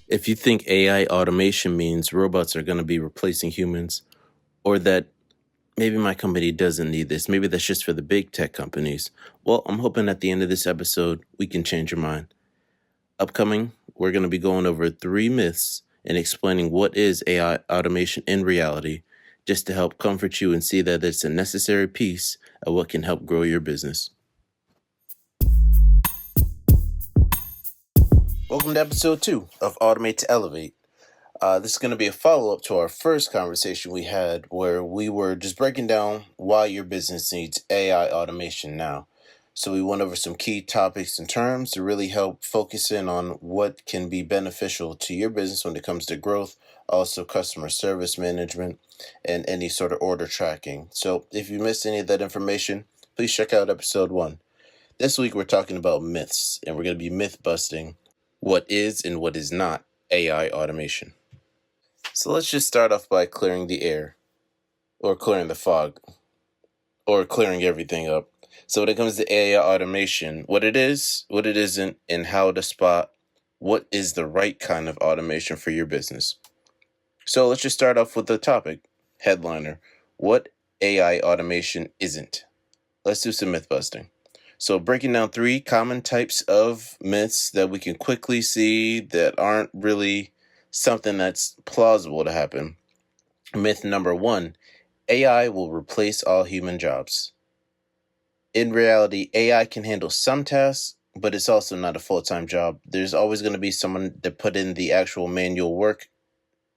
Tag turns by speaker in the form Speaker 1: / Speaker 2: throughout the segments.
Speaker 1: If you think AI automation means robots are going to be replacing humans, or that maybe my company doesn't need this, maybe that's just for the big tech companies, well, I'm hoping at the end of this episode, we can change your mind. Upcoming, we're going to be going over 3 myths and explaining what is AI automation in reality, just to help comfort you and see that it's a necessary piece of what can help grow your business. Welcome to episode 2 of Automate to Elevate. This is going to be a follow-up to our first conversation we had where we were just breaking down why your business needs AI automation now. So we went over some key topics and terms to really help focus in on what can be beneficial to your business when it comes to growth, also customer service management, and any sort of order tracking. So if you missed any of that information, please check out episode 1. This week we're talking about myths, and we're going to be myth busting what is and what is not AI automation. So let's just start off by clearing the air, or clearing the fog, or clearing everything up. So when it comes to AI automation, what it is, what it isn't, and how to spot what is the right kind of automation for your business. So let's just start off with the topic, headliner, what AI automation isn't. Let's do some myth busting. So breaking down 3 common types of myths that we can quickly see that aren't really something that's plausible to happen. Myth number 1, AI will replace all human jobs. In reality, AI can handle some tasks, but it's also not a full-time job. There's always going to be someone to put in the actual manual work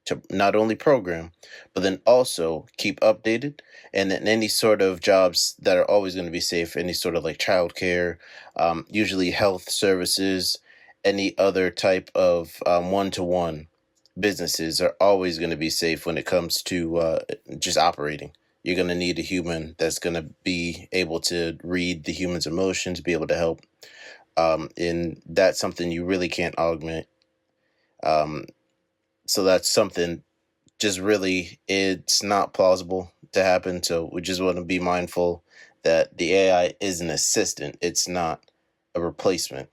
Speaker 1: to not only program, but then also keep updated. And then any sort of jobs that are always going to be safe, any sort of like childcare, usually health services, any other type of one-to-one businesses are always going to be safe when it comes to just operating. You're going to need a human that's going to be able to read the human's emotions, be able to help. And that's something you really can't augment. So that's something just really, it's not plausible to happen. So we just want to be mindful that the AI is an assistant. It's not a replacement.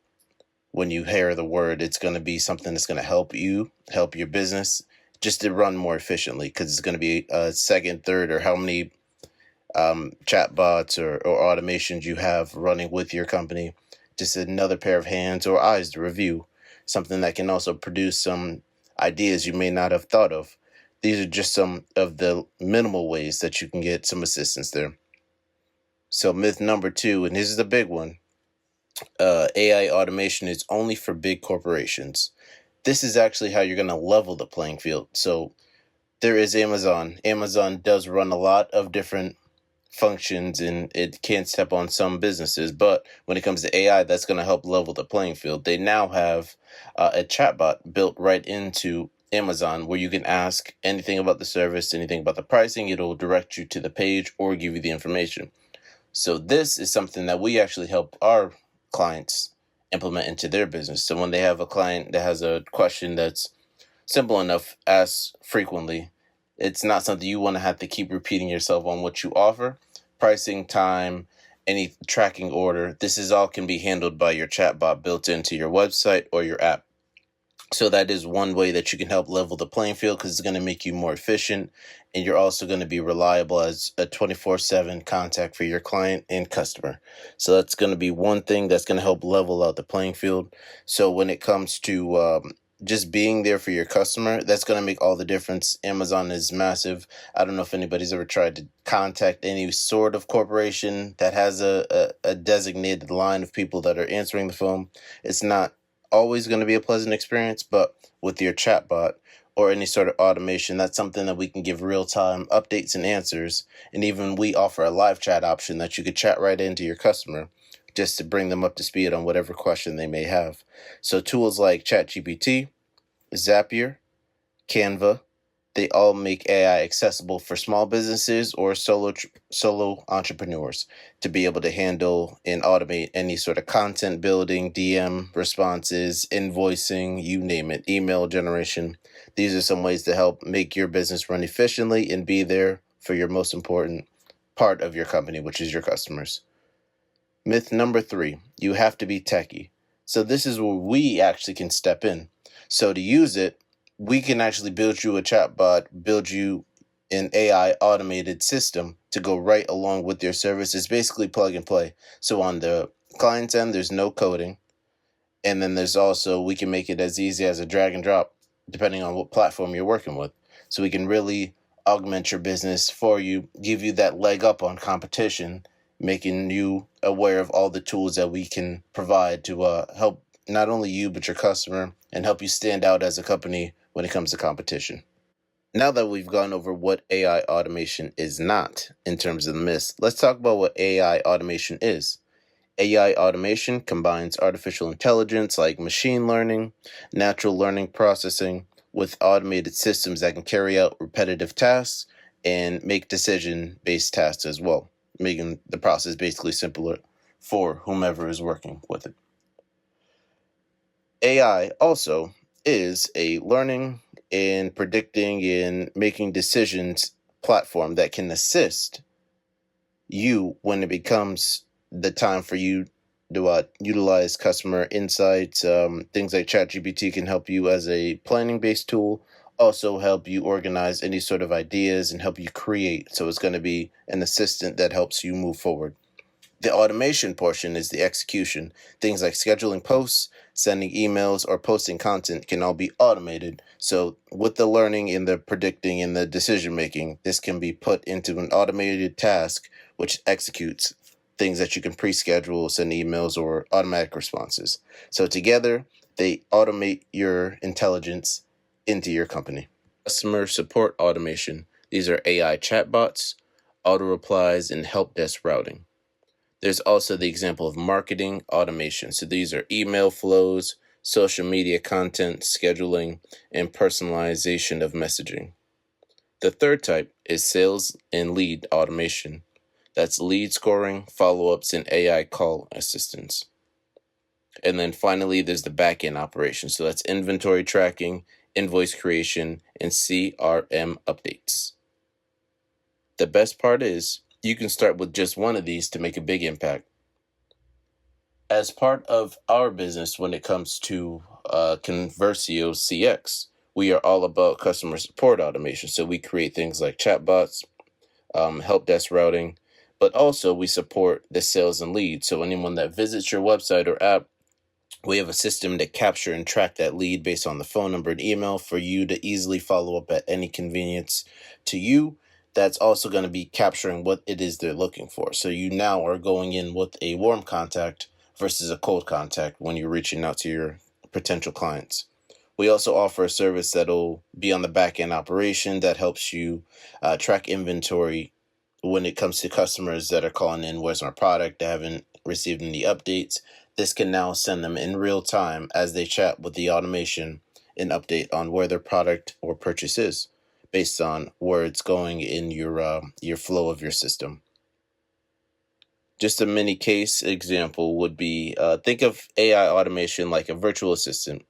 Speaker 1: When you hear the word, it's going to be something that's going to help you, help your business just to run more efficiently, because it's going to be a second, third, or how many chatbots or automations you have running with your company. Just another pair of hands or eyes to review, something that can also produce some ideas you may not have thought of. These are just some of the minimal ways that you can get some assistance there. So myth number 2, and this is the big one, AI automation is only for big corporations. This is actually how you're going to level the playing field. So there is Amazon. Amazon does run a lot of different functions and it can step on some businesses. But when it comes to AI, that's going to help level the playing field. They now have a chatbot built right into Amazon where you can ask anything about the service, anything about the pricing. It'll direct you to the page or give you the information. So this is something that we actually help our clients implement into their business. So when they have a client that has a question that's simple enough, asked frequently, it's not something you want to have to keep repeating yourself on what you offer. Pricing, time, any tracking order, this is all can be handled by your chatbot built into your website or your app. So that is one way that you can help level the playing field, because it's going to make you more efficient, and you're also going to be reliable as a 24/7 contact for your client and customer. So that's going to be one thing that's going to help level out the playing field. So when it comes to just being there for your customer, that's going to make all the difference. Amazon is massive. I don't know if anybody's ever tried to contact any sort of corporation that has a designated line of people that are answering the phone. It's not always going to be a pleasant experience, but with your chatbot or any sort of automation, that's something that we can give real-time updates and answers. And even we offer a live chat option that you could chat right into your customer just to bring them up to speed on whatever question they may have. So tools like ChatGPT, Zapier, Canva, they all make AI accessible for small businesses or solo entrepreneurs to be able to handle and automate any sort of content building, DM responses, invoicing, you name it, email generation. These are some ways to help make your business run efficiently and be there for your most important part of your company, which is your customers. Myth number 3, you have to be techie. So this is where we actually can step in. So to use it, we can actually build you a chatbot, build you an AI automated system to go right along with your service. It's basically plug and play. So on the client's end, there's no coding. And then there's also, we can make it as easy as a drag and drop, depending on what platform you're working with. So we can really augment your business for you, give you that leg up on competition, making you aware of all the tools that we can provide to help not only you, but your customer, and help you stand out as a company when it comes to competition. Now that we've gone over what AI automation is not in terms of the myths, let's talk about what AI automation is. AI automation combines artificial intelligence like machine learning, natural learning processing with automated systems that can carry out repetitive tasks and make decision-based tasks as well, making the process basically simpler for whomever is working with it. AI also is a learning and predicting and making decisions platform that can assist you when it becomes the time for you to utilize customer insights. Things like ChatGPT can help you as a planning-based tool, also help you organize any sort of ideas and help you create. So it's going to be an assistant that helps you move forward. The automation portion is the execution. Things like scheduling posts, sending emails, or posting content can all be automated. So with the learning and the predicting and the decision making, this can be put into an automated task which executes things that you can pre-schedule, send emails, or automatic responses. So together, they automate your intelligence into your company. Customer support automation. These are AI chatbots, auto replies, and help desk routing. There's also the example of marketing automation. So these are email flows, social media content, scheduling, and personalization of messaging. The third type is sales and lead automation. That's lead scoring, follow-ups, and AI call assistance. And then finally, there's the back-end operation. So that's inventory tracking, invoice creation, and CRM updates. The best part is you can start with just one of these to make a big impact. As part of our business, when it comes to Conversio CX, we are all about customer support automation. So we create things like chatbots, help desk routing, but also we support the sales and leads. So anyone that visits your website or app, we have a system to capture and track that lead based on the phone number and email for you to easily follow up at any convenience to you. That's also going to be capturing what it is they're looking for. So you now are going in with a warm contact versus a cold contact when you're reaching out to your potential clients. We also offer a service that'll be on the back end operation that helps you track inventory when it comes to customers that are calling in, where's my product, they haven't received any updates. This can now send them in real time as they chat with the automation an update on where their product or purchase is based on where it's going in your flow of your system. Just a mini case example would be think of AI automation like a virtual assistant.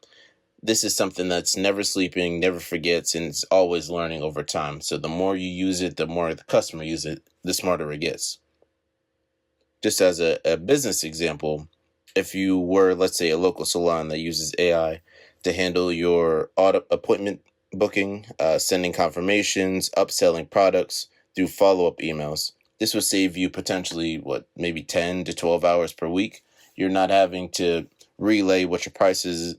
Speaker 1: This is something that's never sleeping, never forgets, and it's always learning over time. So the more you use it, the more the customer uses it, the smarter it gets. Just as a business example, if you were, let's say, a local salon that uses AI to handle your auto appointment booking, sending confirmations, upselling products through follow-up emails, this would save you potentially, maybe 10 to 12 hours per week. You're not having to relay what your prices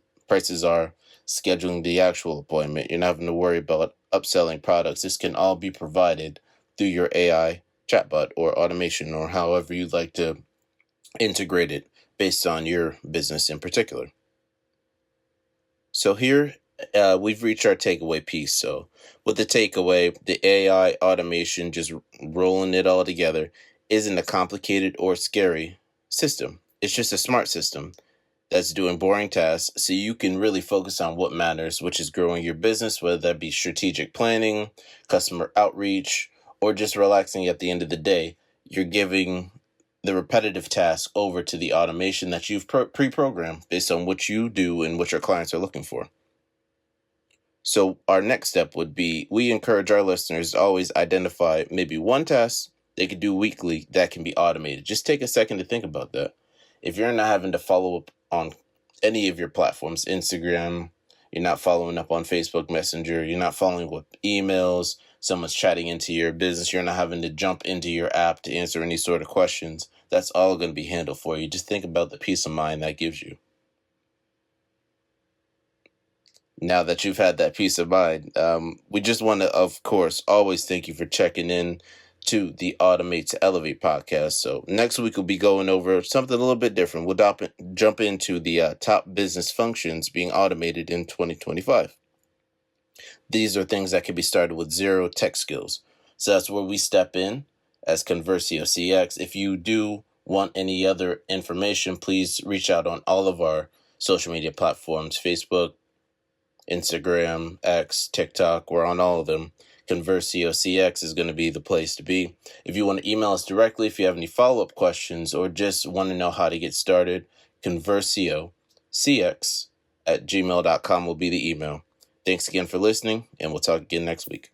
Speaker 1: are, scheduling the actual appointment. You're not having to worry about upselling products. This can all be provided through your AI chatbot or automation or however you'd like to integrate it based on your business in particular. So here we've reached our takeaway piece. So with the takeaway, the AI automation, just rolling it all together, isn't a complicated or scary system. It's just a smart system that's doing boring tasks so you can really focus on what matters, which is growing your business, whether that be strategic planning, customer outreach, or just relaxing at the end of the day. You're giving the repetitive task over to the automation that you've pre-programmed based on what you do and what your clients are looking for. So our next step would be, we encourage our listeners to always identify maybe one task they could do weekly that can be automated. Just take a second to think about that. If you're not having to follow up on any of your platforms, Instagram, you're not following up on Facebook Messenger, you're not following with emails, someone's chatting into your business, you're not having to jump into your app to answer any sort of questions. That's all going to be handled for you. Just think about the peace of mind that gives you. Now that you've had that peace of mind, we just want to, of course, always thank you for checking in to the Automate to Elevate podcast. So next week we'll be going over something a little bit different. We'll jump into the top business functions being automated in 2025. These are things that can be started with zero tech skills. So that's where we step in as Conversio CX. If you do want any other information, please reach out on all of our social media platforms, Facebook, Instagram, X, TikTok. We're on all of them. Conversio CX is going to be the place to be. If you want to email us directly, if you have any follow-up questions or just want to know how to get started, conversiocx@gmail.com will be the email. Thanks again for listening, and we'll talk again next week.